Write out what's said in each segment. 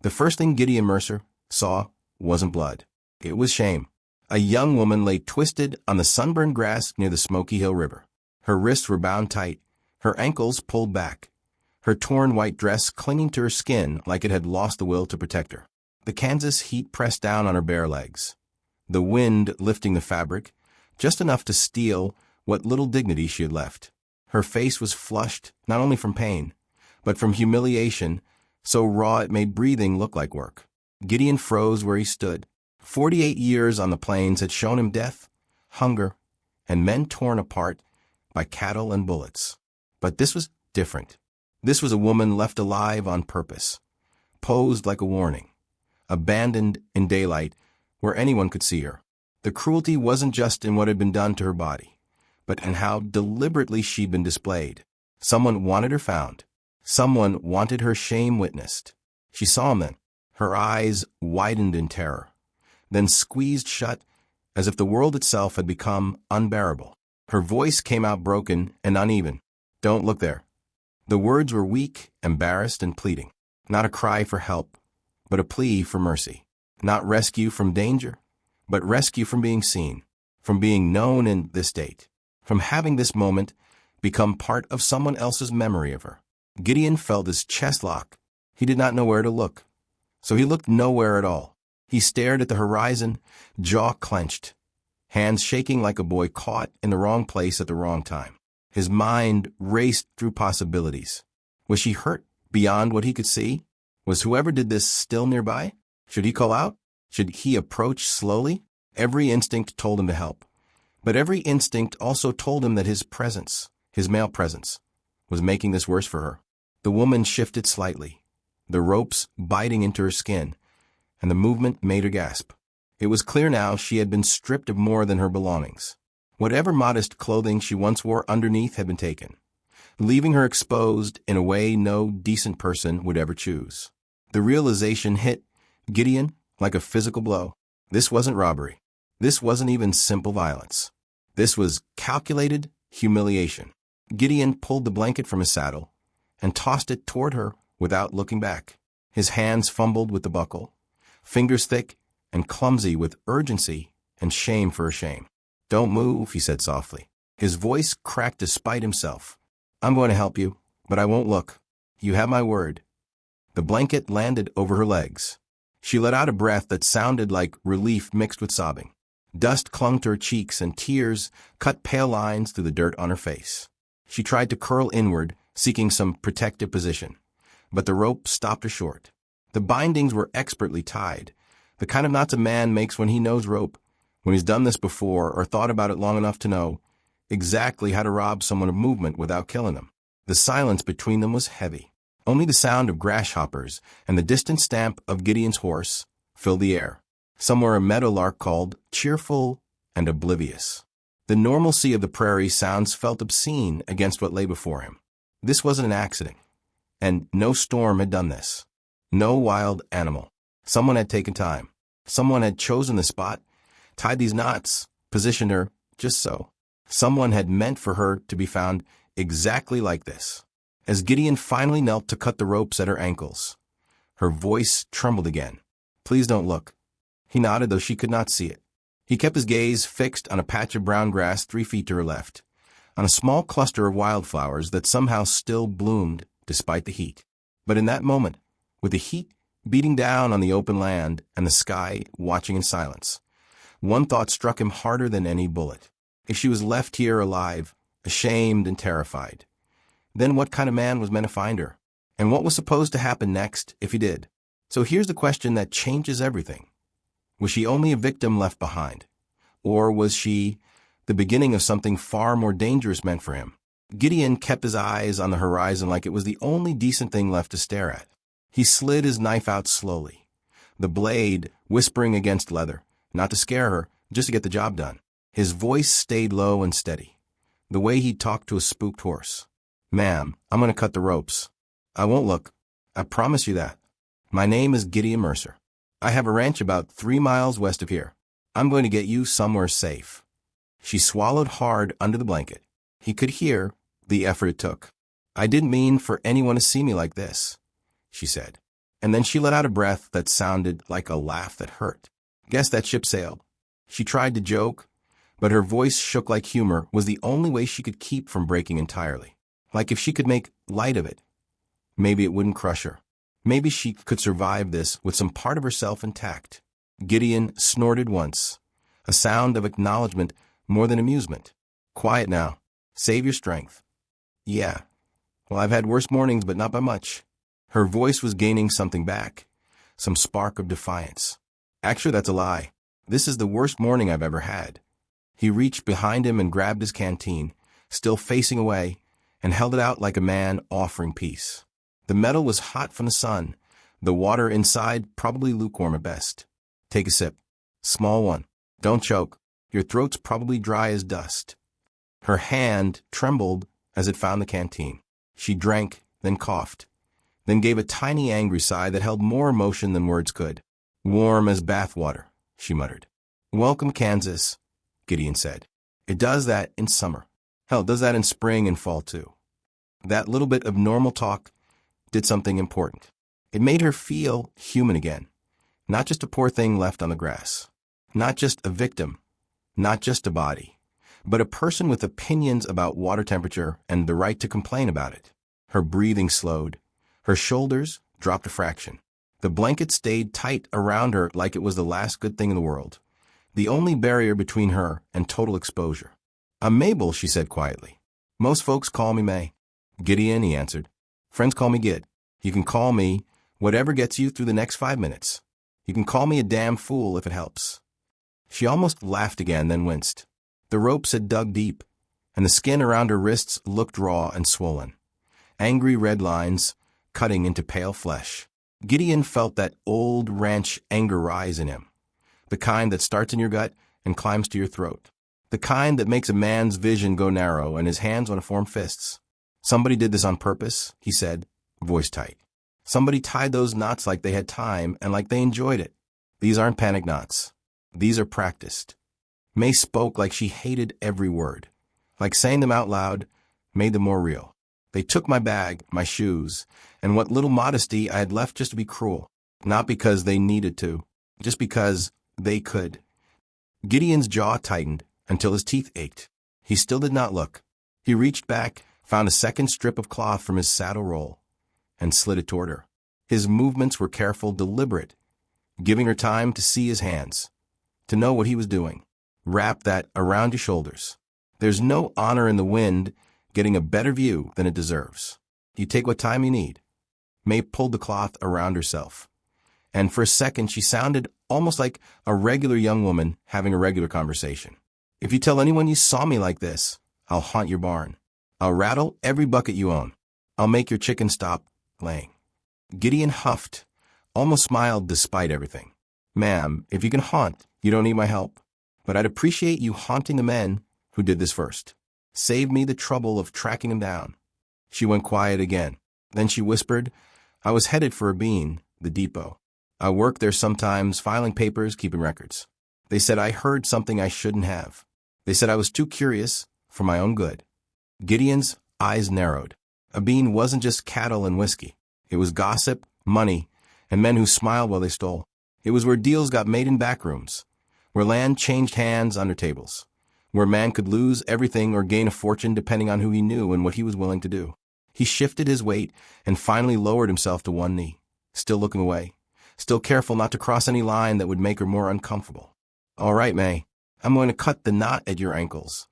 The first thing Gideon Mercer saw wasn't blood. It was shame. A young woman lay twisted on the sunburned grass near the Smoky Hill River. Her wrists were bound tight, her ankles pulled back, her torn white dress clinging to her skin like it had lost the will to protect her. The Kansas heat pressed down on her bare legs, the wind lifting the fabric, just enough to steal what little dignity she had left. Her face was flushed not only from pain, but from humiliation, so raw it made breathing look like work. Gideon froze where he stood. 48 years on the plains had shown him death, hunger, and men torn apart by cattle and bullets. But this was different. This was a woman left alive on purpose, posed like a warning, abandoned in daylight where anyone could see her. The cruelty wasn't just in what had been done to her body, but in how deliberately she'd been displayed. Someone wanted her found. Someone wanted her shame witnessed. She saw him then. Her eyes widened in terror, then squeezed shut as if the world itself had become unbearable. Her voice came out broken and uneven. "Don't look there." The words were weak, embarrassed, and pleading. Not a cry for help, but a plea for mercy. Not rescue from danger, but rescue from being seen, from being known in this state, from having this moment become part of someone else's memory of her. Gideon felt his chest lock. He did not know where to look, so he looked nowhere at all. He stared at the horizon, jaw clenched, hands shaking like a boy caught in the wrong place at the wrong time. His mind raced through possibilities. Was she hurt beyond what he could see? Was whoever did this still nearby? Should he call out? Should he approach slowly? Every instinct told him to help, but every instinct also told him that his presence, his male presence, was making this worse for her. The woman shifted slightly, the ropes biting into her skin, and the movement made her gasp. It was clear now she had been stripped of more than her belongings. Whatever modest clothing she once wore underneath had been taken, leaving her exposed in a way no decent person would ever choose. The realization hit Gideon like a physical blow. This wasn't robbery. This wasn't even simple violence. This was calculated humiliation. Gideon pulled the blanket from his saddle and tossed it toward her without looking back. His hands fumbled with the buckle, fingers thick and clumsy with urgency and shame for her shame. "Don't move," he said softly. His voice cracked despite himself. "I'm going to help you, but I won't look. You have my word." The blanket landed over her legs. She let out a breath that sounded like relief mixed with sobbing. Dust clung to her cheeks and tears cut pale lines through the dirt on her face. She tried to curl inward, seeking some protective position, but the rope stopped her short. The bindings were expertly tied, the kind of knots a man makes when he knows rope, when he's done this before or thought about it long enough to know exactly how to rob someone of movement without killing them. The silence between them was heavy. Only the sound of grasshoppers and the distant stamp of Gideon's horse filled the air. Somewhere a meadowlark called, cheerful and oblivious. The normalcy of the prairie sounds felt obscene against what lay before him. This wasn't an accident, and no storm had done this. No wild animal. Someone had taken time. Someone had chosen the spot, tied these knots, positioned her just so. Someone had meant for her to be found exactly like this. As Gideon finally knelt to cut the ropes at her ankles, her voice trembled again. "Please don't look." He nodded, though she could not see it. He kept his gaze fixed on a patch of brown grass 3 feet to her left, on a small cluster of wildflowers that somehow still bloomed despite the heat. But in that moment, with the heat beating down on the open land and the sky watching in silence, one thought struck him harder than any bullet. If she was left here alive, ashamed and terrified, then what kind of man was meant to find her? And what was supposed to happen next if he did? So here's the question that changes everything. Was she only a victim left behind? Or was she the beginning of something far more dangerous meant for him? Gideon kept his eyes on the horizon like it was the only decent thing left to stare at. He slid his knife out slowly, the blade whispering against leather, not to scare her, just to get the job done. His voice stayed low and steady, the way he talked to a spooked horse. "Ma'am, I'm going to cut the ropes. I won't look. I promise you that. My name is Gideon Mercer. I have a ranch about 3 miles west of here. I'm going to get you somewhere safe." She swallowed hard under the blanket. He could hear the effort it took. "I didn't mean for anyone to see me like this," she said. And then she let out a breath that sounded like a laugh that hurt. Guess that ship sailed. She tried to joke, but her voice shook like humor was the only way she could keep from breaking entirely. Like if she could make light of it, maybe it wouldn't crush her. Maybe she could survive this with some part of herself intact. Gideon snorted once, a sound of acknowledgement more than amusement. Quiet now. Save your strength. Yeah. Well, I've had worse mornings, but not by much. Her voice was gaining something back, some spark of defiance. Actually, that's a lie. This is the worst morning I've ever had. He reached behind him and grabbed his canteen, still facing away, and held it out like a man offering peace. The metal was hot from the sun, the water inside probably lukewarm at best. Take a sip. Small one. Don't choke. Your throat's probably dry as dust. Her hand trembled as it found the canteen. She drank, then coughed, then gave a tiny angry sigh that held more emotion than words could. Warm as bathwater, she muttered. Welcome, Kansas, Gideon said. It does that in summer. Hell, it does that in spring and fall too. That little bit of normal talk did something important. It made her feel human again, not just a poor thing left on the grass, not just a victim, not just a body, but a person with opinions about water temperature and the right to complain about it. Her breathing slowed. Her shoulders dropped a fraction. The blanket stayed tight around her like it was the last good thing in the world, the only barrier between her and total exposure. I'm Mabel, she said quietly. Most folks call me May. Gideon, he answered. Friends call me Gid. You can call me whatever gets you through the next 5 minutes. You can call me a damn fool if it helps. She almost laughed again, then winced. The ropes had dug deep, and the skin around her wrists looked raw and swollen. Angry red lines cutting into pale flesh. Gideon felt that old ranch anger rise in him, the kind that starts in your gut and climbs to your throat, the kind that makes a man's vision go narrow and his hands want to form fists. Somebody did this on purpose, he said, voice tight. Somebody tied those knots like they had time and like they enjoyed it. These aren't panic knots. These are practiced. May spoke like she hated every word, like saying them out loud made them more real. They took my bag, my shoes, and what little modesty I had left just to be cruel, not because they needed to, just because they could. Gideon's jaw tightened until his teeth ached. He still did not look. He reached back, found a second strip of cloth from his saddle roll, and slid it toward her. His movements were careful, deliberate, giving her time to see his hands, to know what he was doing. Wrap that around your shoulders. There's no honor in the wind getting a better view than it deserves. You take what time you need. May pulled the cloth around herself, and for a second she sounded almost like a regular young woman having a regular conversation. If you tell anyone you saw me like this, I'll haunt your barn. I'll rattle every bucket you own. I'll make your chicken stop laying. Gideon huffed, almost smiled despite everything. Ma'am, if you can haunt, you don't need my help. But I'd appreciate you haunting the men who did this first. Save me the trouble of tracking them down. She went quiet again. Then she whispered, I was headed for a bean, the depot. I work there sometimes, filing papers, keeping records. They said I heard something I shouldn't have. They said I was too curious for my own good. Gideon's eyes narrowed. A bean wasn't just cattle and whiskey. It was gossip, money, and men who smiled while they stole. It was where deals got made in back rooms, where land changed hands under tables, where a man could lose everything or gain a fortune depending on who he knew and what he was willing to do. He shifted his weight and finally lowered himself to one knee, still looking away, still careful not to cross any line that would make her more uncomfortable. All right, May, I'm going to cut the knot at your ankles,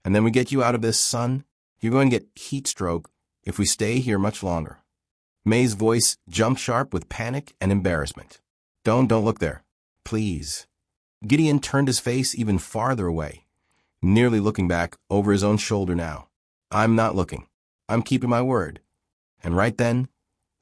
and then we get you out of this, son. You're going to get heat stroke if we stay here much longer. May's voice jumped sharp with panic and embarrassment. Don't look there. Please. Gideon turned his face even farther away, nearly looking back over his own shoulder now. I'm not looking. I'm keeping my word. And right then,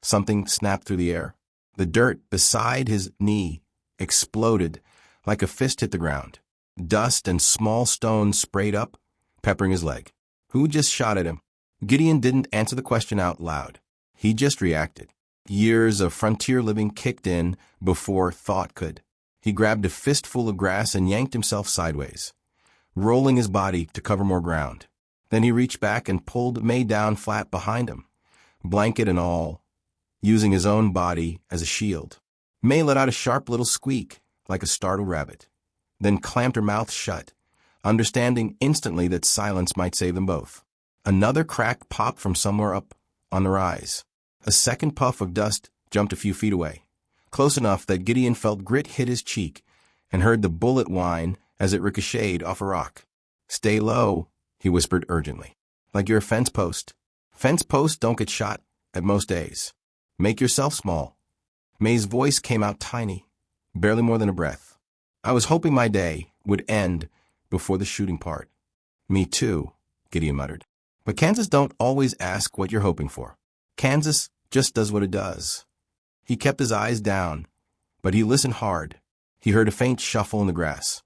something snapped through the air. The dirt beside his knee exploded like a fist hit the ground. Dust and small stones sprayed up, peppering his leg. Who just shot at him? Gideon didn't answer the question out loud. He just reacted. Years of frontier living kicked in before thought could. He grabbed a fistful of grass and yanked himself sideways, rolling his body to cover more ground. Then he reached back and pulled May down flat behind him, blanket and all. using his own body as a shield. May let out a sharp little squeak, like a startled rabbit, then clamped her mouth shut, understanding instantly that silence might save them both. Another crack popped from somewhere up on the rise. A second puff of dust jumped a few feet away, close enough that Gideon felt grit hit his cheek and heard the bullet whine as it ricocheted off a rock. "Stay low," he whispered urgently. "Like you're a fence post. Fence posts don't get shot at most days. Make yourself small." May's voice came out tiny, barely more than a breath. "I was hoping my day would end before the shooting part." "Me too," Gideon muttered. "But Kansas don't always ask what you're hoping for. Kansas just does what it does." He kept his eyes down, but he listened hard. He heard a faint shuffle in the grass,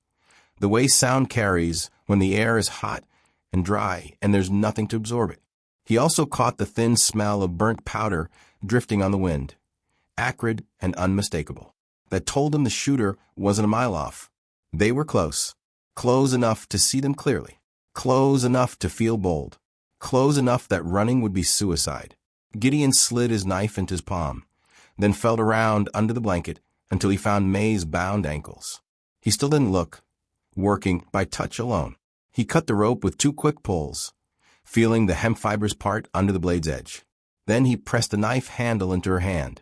the way sound carries when the air is hot and dry and there's nothing to absorb it. He also caught the thin smell of burnt powder drifting on the wind, acrid and unmistakable, that told him the shooter wasn't a mile off. They were close, close enough to see them clearly, close enough to feel bold, close enough that running would be suicide. Gideon slid his knife into his palm, then felt around under the blanket until he found May's bound ankles. He still didn't look, working by touch alone. He cut the rope with 2 quick pulls, feeling the hemp fibers part under the blade's edge. Then he pressed the knife handle into her hand,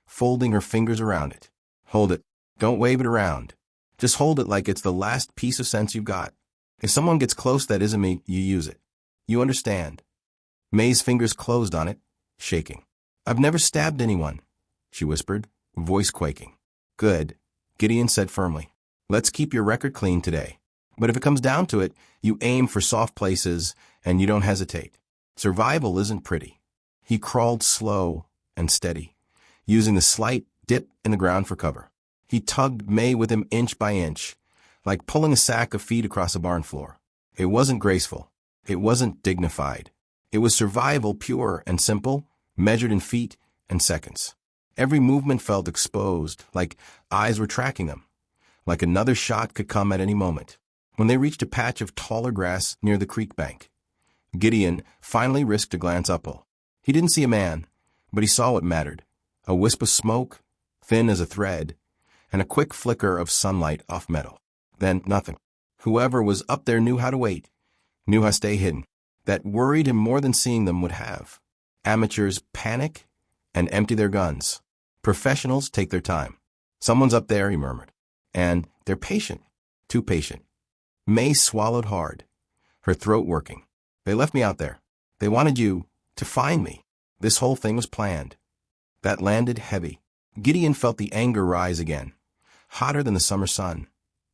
folding her fingers around it. "Hold it. Don't wave it around. Just hold it like it's the last piece of sense you've got. If someone gets close that isn't me, you use it. You understand?" May's fingers closed on it, shaking. "I've never stabbed anyone," she whispered, voice quaking. "Good," Gideon said firmly. "Let's keep your record clean today. But if it comes down to it, you aim for soft places and you don't hesitate. Survival isn't pretty." He crawled slow and steady, using the slight dip in the ground for cover. He tugged May with him inch by inch, like pulling a sack of feed across a barn floor. It wasn't graceful. It wasn't dignified. It was survival, pure and simple, measured in feet and seconds. Every movement felt exposed, like eyes were tracking them, like another shot could come at any moment. When they reached a patch of taller grass near the creek bank, Gideon finally risked a glance uphill. He didn't see a man, but he saw what mattered: a wisp of smoke, thin as a thread, and a quick flicker of sunlight off metal. Then nothing. Whoever was up there knew how to wait, knew how to stay hidden. That worried him more than seeing them would have. Amateurs panic and empty their guns. Professionals take their time. "Someone's up there," he murmured. "And they're patient. Too patient." May swallowed hard, her throat working. "They left me out there. They wanted you to find me. This whole thing was planned." That landed heavy. Gideon felt the anger rise again, hotter than the summer sun,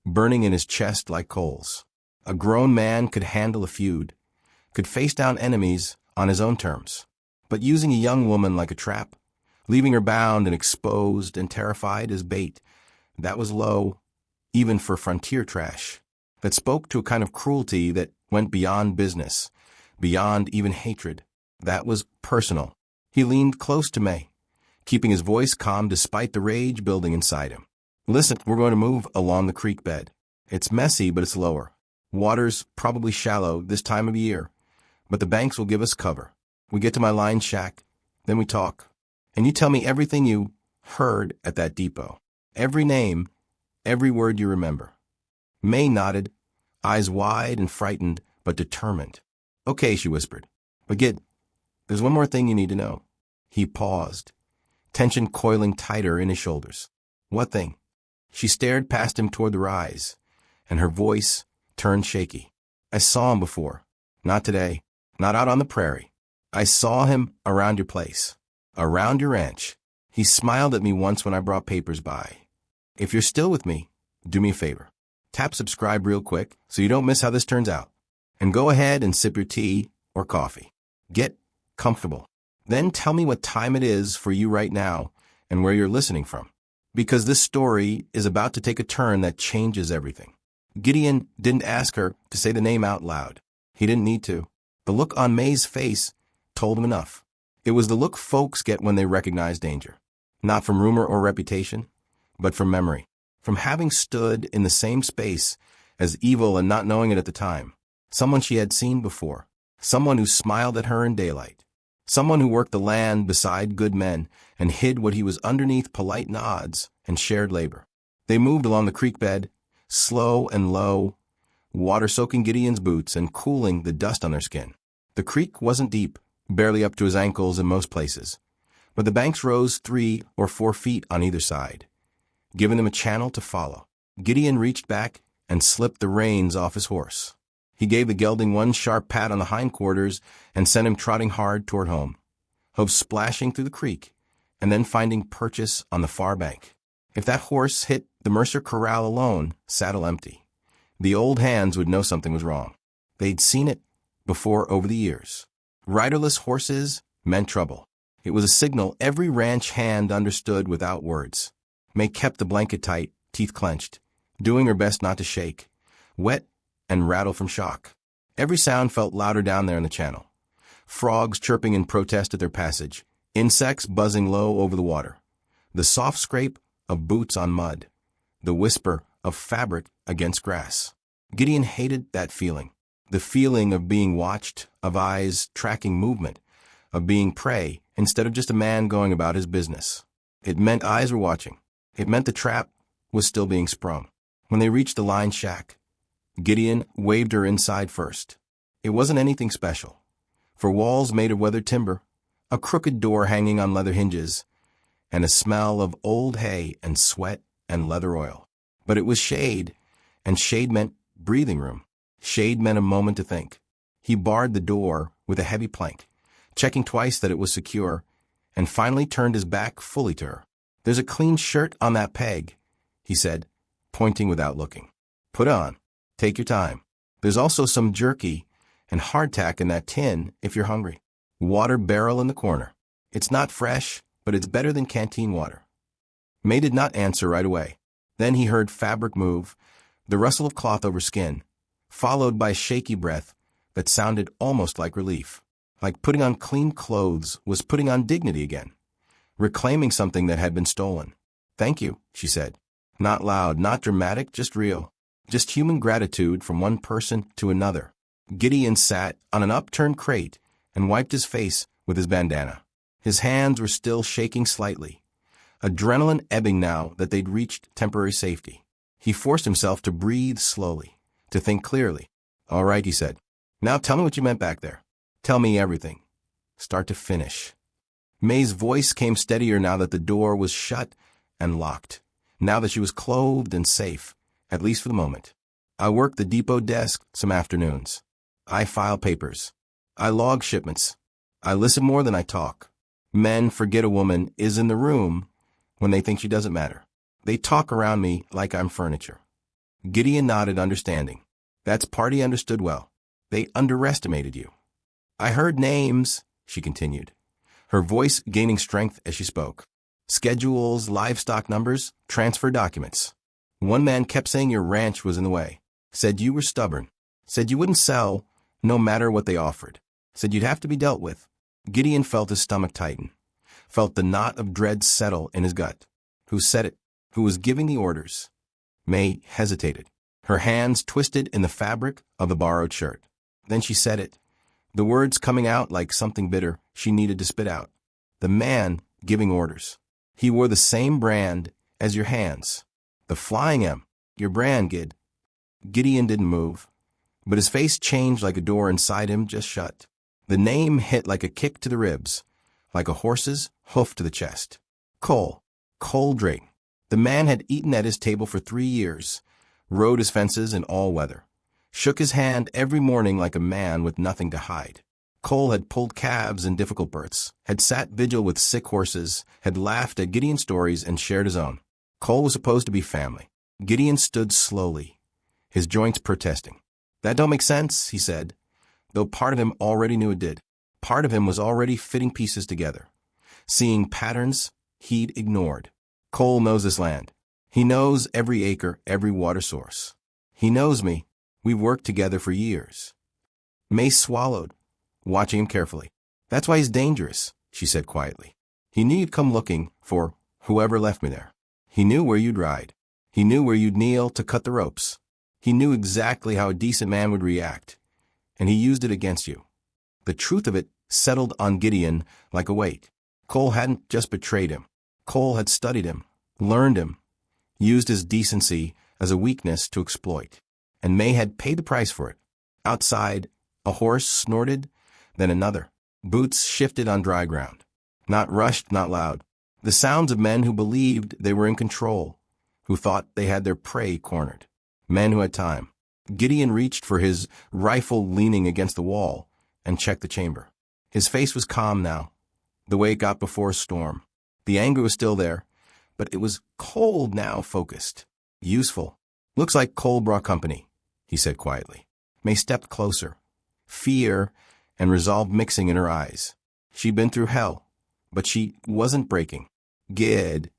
burning in his chest like coals. A grown man could handle a feud, could face down enemies on his own terms. But using a young woman like a trap, leaving her bound and exposed and terrified as bait, that was low, even for frontier trash. That spoke to a kind of cruelty that went beyond business, beyond even hatred. That was personal. He leaned close to May, keeping his voice calm despite the rage building inside him. "Listen, we're going to move along the creek bed. It's messy, but it's lower. Water's probably shallow this time of year, but the banks will give us cover. We get to my line shack, then we talk. And you tell me everything you heard at that depot. Every name, every word you remember." May nodded, eyes wide and frightened, but determined. "Okay," she whispered. "But there's one more thing you need to know." He paused, tension coiling tighter in his shoulders. "What thing?" She stared past him toward the rise, and her voice turned shaky. "I saw him before. Not today. Not out on the prairie. I saw him around your place. Around your ranch. He smiled at me once when I brought papers by. If you're still with me, do me a favor. Tap subscribe real quick so you don't miss how this turns out. And go ahead and sip your tea or coffee. Get comfortable. Then tell me what time it is for you right now and where you're listening from. Because this story is about to take a turn that changes everything." Gideon didn't ask her to say the name out loud. He didn't need to. The look on May's face told him enough. It was the look folks get when they recognize danger. Not from rumor or reputation, but from memory. From having stood in the same space as evil and not knowing it at the time. Someone she had seen before. Someone who smiled at her in daylight. Someone who worked the land beside good men and hid what he was underneath polite nods and shared labor. They moved along the creek bed, slow and low, water soaking Gideon's boots and cooling the dust on their skin. The creek wasn't deep, barely up to his ankles in most places, but the banks rose 3 or 4 feet on either side, giving them a channel to follow. Gideon reached back and slipped the reins off his horse. He gave the gelding one sharp pat on the hindquarters and sent him trotting hard toward home, hoofs splashing through the creek, and then finding purchase on the far bank. If that horse hit the Mercer corral alone, saddle empty, the old hands would know something was wrong. They'd seen it before over the years. Riderless horses meant trouble. It was a signal every ranch hand understood without words. May kept the blanket tight, teeth clenched, doing her best not to shake, wet and rattle from shock. Every sound felt louder down there in the channel. Frogs chirping in protest at their passage, insects buzzing low over the water, the soft scrape of boots on mud, the whisper of fabric against grass. Gideon hated that feeling, the feeling of being watched, of eyes tracking movement, of being prey instead of just a man going about his business. It meant eyes were watching. It meant the trap was still being sprung. When they reached the line shack, Gideon waved her inside first. It wasn't anything special. For walls made of weathered timber, a crooked door hanging on leather hinges, and a smell of old hay and sweat and leather oil. But it was shade, and shade meant breathing room. Shade meant a moment to think. He barred the door with a heavy plank, checking twice that it was secure, and finally turned his back fully to her. "There's a clean shirt on that peg," he said, pointing without looking. "Put on. Take your time. There's also some jerky and hardtack in that tin if you're hungry. Water barrel in the corner. It's not fresh, but it's better than canteen water." May did not answer right away. Then he heard fabric move, the rustle of cloth over skin, followed by a shaky breath that sounded almost like relief. Like putting on clean clothes was putting on dignity again, reclaiming something that had been stolen. "Thank you," she said. Not loud, not dramatic, just real. Just human gratitude from one person to another. Gideon sat on an upturned crate and wiped his face with his bandana. His hands were still shaking slightly, adrenaline ebbing now that they'd reached temporary safety. He forced himself to breathe slowly, to think clearly. "All right," he said. "Now tell me what you meant back there. Tell me everything. Start to finish." May's voice came steadier now that the door was shut and locked, now that she was clothed and safe, at least for the moment. "I work the depot desk some afternoons. I file papers. I log shipments. I listen more than I talk. Men forget a woman is in the room when they think she doesn't matter. They talk around me like I'm furniture." Gideon nodded, understanding. That's part he understood well. They underestimated you. "I heard names," she continued, her voice gaining strength as she spoke. "Schedules, livestock numbers, transfer documents. One man kept saying your ranch was in the way. Said you were stubborn. Said you wouldn't sell, no matter what they offered. Said you'd have to be dealt with." Gideon felt his stomach tighten, felt the knot of dread settle in his gut. Who said it? Who was giving the orders? May hesitated, her hands twisted in the fabric of the borrowed shirt. Then she said it, the words coming out like something bitter she needed to spit out. "The man giving orders. He wore the same brand as your hands. The Flying M. Your brand, Gid." Gideon didn't move, but his face changed like a door inside him just shut. The name hit like a kick to the ribs, like a horse's hoof to the chest. Cole Drayton. The man had eaten at his table for 3 years, rode his fences in all weather, shook his hand every morning like a man with nothing to hide. Cole had pulled calves in difficult berths, had sat vigil with sick horses, had laughed at Gideon's stories and shared his own. Cole was supposed to be family. Gideon stood slowly, his joints protesting. "That don't make sense," he said, though part of him already knew it did. Part of him was already fitting pieces together, seeing patterns he'd ignored. "Cole knows this land. He knows every acre, every water source. He knows me. We've worked together for years." May swallowed, watching him carefully. "That's why he's dangerous," she said quietly. "He knew you'd come looking for whoever left me there. He knew where you'd ride. He knew where you'd kneel to cut the ropes. He knew exactly how a decent man would react, and he used it against you. The truth of it settled on Gideon like a weight. Cole hadn't just betrayed him. Cole had studied him, learned him, used his decency as a weakness to exploit. And May had paid the price for it. Outside, a horse snorted, then another. Boots shifted on dry ground. Not rushed, not loud. The sounds of men who believed they were in control, who thought they had their prey cornered. Men who had time. Gideon reached for his rifle leaning against the wall and checked the chamber. His face was calm now, the way it got before a storm. The anger was still there, but it was cold now, focused. Useful. Looks like Cole brought company, he said quietly. May stepped closer. Fear and resolve mixing in her eyes. She'd been through hell, but she wasn't breaking. Gid,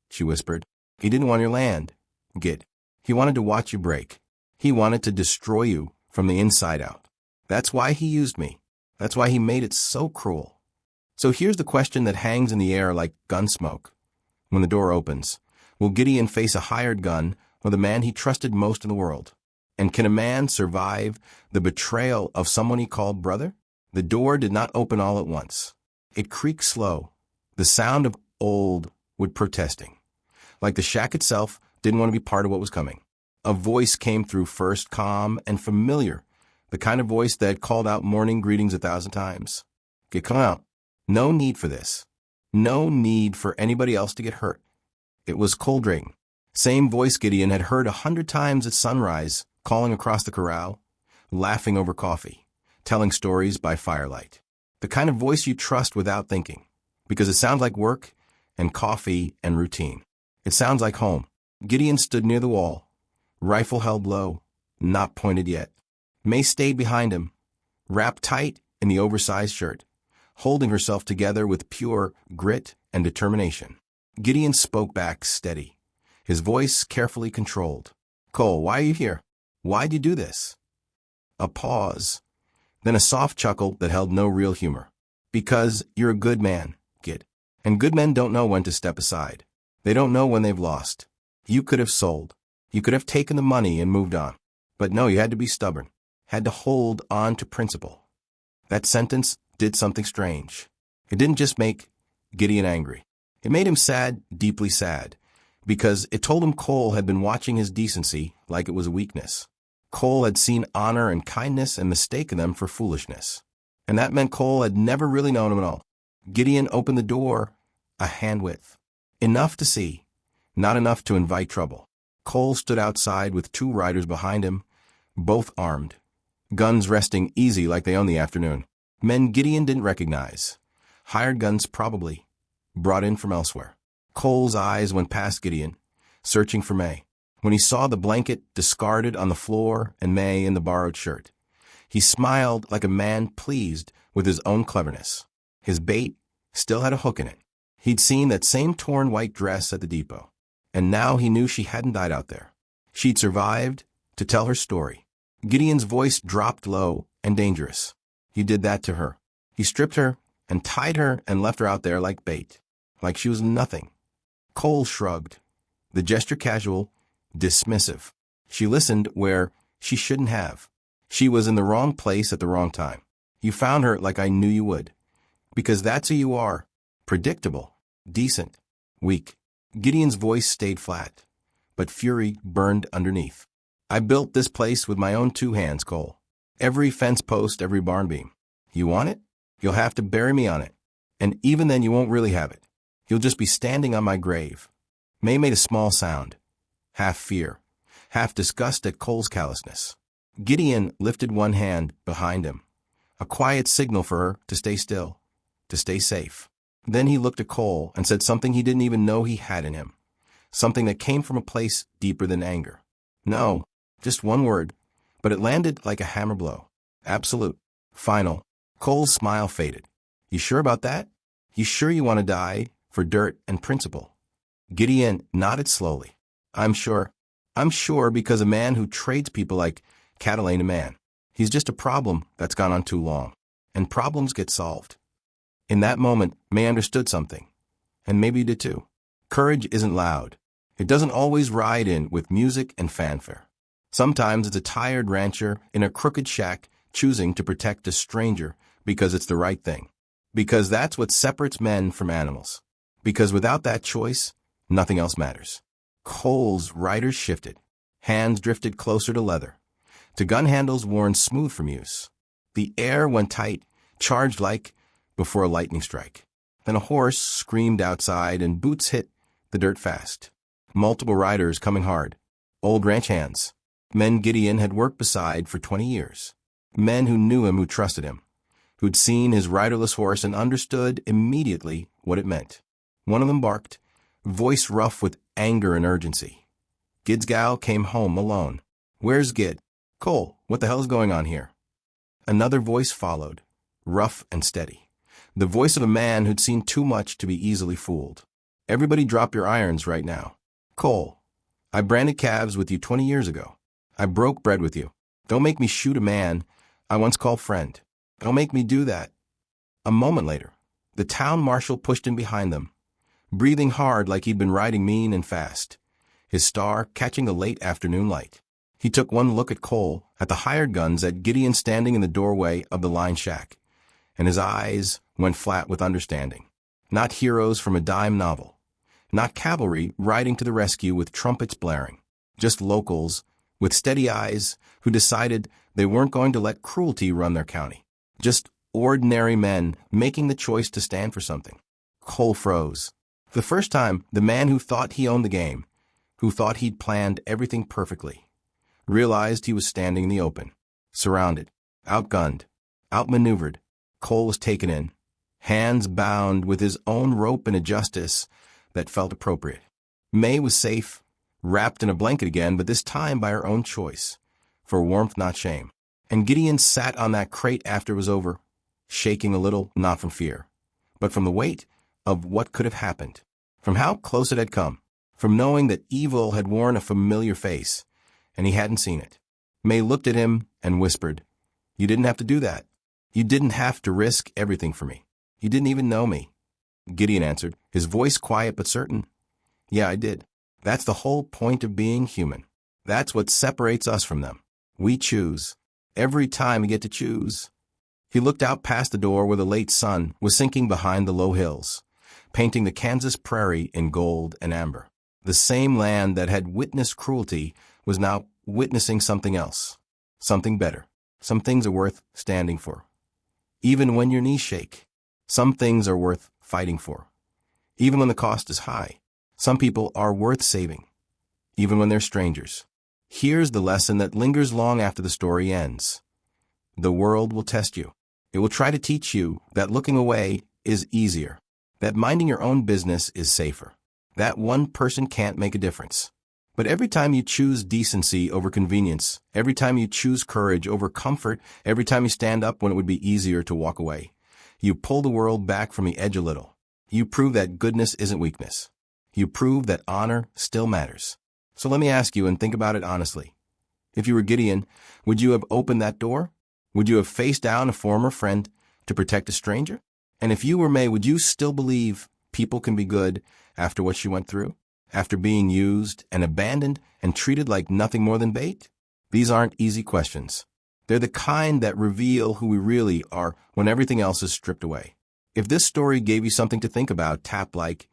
she whispered. He didn't want your land, Gid. He wanted to watch you break. He wanted to destroy you from the inside out. That's why he used me. That's why he made it so cruel. So here's the question that hangs in the air like gun smoke. When the door opens, will Gideon face a hired gun or the man he trusted most in the world? And can a man survive the betrayal of someone he called brother? The door did not open all at once. It creaked slow, the sound of old wood protesting. Like the shack itself didn't want to be part of what was coming. A voice came through first, calm and familiar, the kind of voice that had called out morning greetings 1,000 times. Get come out. No need for this. No need for anybody else to get hurt. It was Cole Drayton. Same voice Gideon had heard 100 times at sunrise, calling across the corral, laughing over coffee, telling stories by firelight. The kind of voice you trust without thinking, because it sounds like work and coffee and routine. It sounds like home. Gideon stood near the wall, rifle held low, not pointed yet. May stayed behind him, wrapped tight in the oversized shirt, holding herself together with pure grit and determination. Gideon spoke back steady, his voice carefully controlled. Cole, why are you here? Why'd you do this? A pause, then a soft chuckle that held no real humor. Because you're a good man, Gid. And good men don't know when to step aside. They don't know when they've lost. You could have sold. You could have taken the money and moved on. But no, you had to be stubborn. Had to hold on to principle. That sentence did something strange. It didn't just make Gideon angry. It made him sad, deeply sad, because it told him Cole had been watching his decency like it was a weakness. Cole had seen honor and kindness and mistaken them for foolishness. And that meant Cole had never really known him at all. Gideon opened the door a hand width. Enough to see, not enough to invite trouble. Cole stood outside with 2 riders behind him, both armed, guns resting easy like they owned the afternoon. Men Gideon didn't recognize. Hired guns probably, brought in from elsewhere. Cole's eyes went past Gideon, searching for May. When he saw the blanket discarded on the floor and May in the borrowed shirt, he smiled like a man pleased with his own cleverness. His bait still had a hook in it. He'd seen that same torn white dress at the depot, and now he knew she hadn't died out there. She'd survived to tell her story. Gideon's voice dropped low and dangerous. He did that to her. He stripped her and tied her and left her out there like bait, like she was nothing. Cole shrugged, the gesture casual, dismissive. She listened where she shouldn't have. She was in the wrong place at the wrong time. You found her like I knew you would, because that's who you are. Predictable, decent, weak. Gideon's voice stayed flat, but fury burned underneath. I built this place with my own 2 hands, Cole. Every fence post, every barn beam. You want it? You'll have to bury me on it. And even then you won't really have it. You'll just be standing on my grave. May made a small sound, half fear, half disgust at Cole's callousness. Gideon lifted one hand behind him, a quiet signal for her to stay still, to stay safe. Then he looked at Cole and said something he didn't even know he had in him, something that came from a place deeper than anger. No, just one word, but it landed like a hammer blow. Absolute. Final. Cole's smile faded. You sure about that? You sure you want to die for dirt and principle? Gideon nodded slowly. I'm sure. I'm sure because a man who trades people like cattle ain't a man. He's just a problem that's gone on too long. And problems get solved. In that moment, May understood something. And maybe you did too. Courage isn't loud. It doesn't always ride in with music and fanfare. Sometimes it's a tired rancher in a crooked shack choosing to protect a stranger Because it's the right thing. Because that's what separates men from animals. Because without that choice, nothing else matters. Cole's riders shifted. Hands drifted closer to leather, to gun handles worn smooth from use. The air went tight, charged like before a lightning strike. Then a horse screamed outside and boots hit the dirt fast. Multiple riders coming hard. Old ranch hands. Men Gideon had worked beside for 20 years. Men who knew him, who trusted him, who'd seen his riderless horse and understood immediately what it meant. One of them barked, voice rough with anger and urgency. Gid's gal came home alone. Where's Gid? Cole, what the hell's going on here? Another voice followed, rough and steady. The voice of a man who'd seen too much to be easily fooled. Everybody drop your irons right now. Cole, I branded calves with you 20 years ago. I broke bread with you. Don't make me shoot a man I once called friend. Don't make me do that. A moment later, the town marshal pushed in behind them, breathing hard like he'd been riding mean and fast, his star catching the late afternoon light. He took one look at Cole, at the hired guns, at Gideon standing in the doorway of the line shack, and his eyes went flat with understanding. Not heroes from a dime novel. Not cavalry riding to the rescue with trumpets blaring. Just locals with steady eyes who decided they weren't going to let cruelty run their county. Just ordinary men making the choice to stand for something. Cole froze. For the first time, the man who thought he owned the game, who thought he'd planned everything perfectly, realized he was standing in the open, surrounded, outgunned, outmaneuvered. Cole was taken in, hands bound with his own rope in a justice that felt appropriate. May was safe, wrapped in a blanket again, but this time by her own choice, for warmth, not shame. And Gideon sat on that crate after it was over, shaking a little, not from fear, but from the weight of what could have happened, from how close it had come, from knowing that evil had worn a familiar face, and he hadn't seen it. May looked at him and whispered, "You didn't have to do that. You didn't have to risk everything for me. You didn't even know me." Gideon answered, his voice quiet but certain, "Yeah, I did. That's the whole point of being human. That's what separates us from them. We choose. Every time we get to choose." He looked out past the door where the late sun was sinking behind the low hills, painting the Kansas prairie in gold and amber. The same land that had witnessed cruelty was now witnessing something else, something better. Some things are worth standing for, even when your knees shake. Some things are worth fighting for, even when the cost is high. Some people are worth saving, even when they're strangers. Here's the lesson that lingers long after the story ends. The world will test you. It will try to teach you that looking away is easier, that minding your own business is safer, that one person can't make a difference. But every time you choose decency over convenience, every time you choose courage over comfort, every time you stand up when it would be easier to walk away, you pull the world back from the edge a little. You prove that goodness isn't weakness. You prove that honor still matters. So let me ask you, and think about it honestly. If you were Gideon, would you have opened that door? Would you have faced down a former friend to protect a stranger? And if you were May, would you still believe people can be good after what she went through? After being used and abandoned and treated like nothing more than bait? These aren't easy questions. They're the kind that reveal who we really are when everything else is stripped away. If this story gave you something to think about, tap like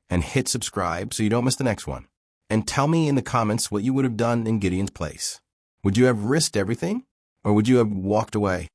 and hit subscribe so you don't miss the next one. And tell me in the comments what you would have done in Gideon's place. Would you have risked everything? Or would you have walked away?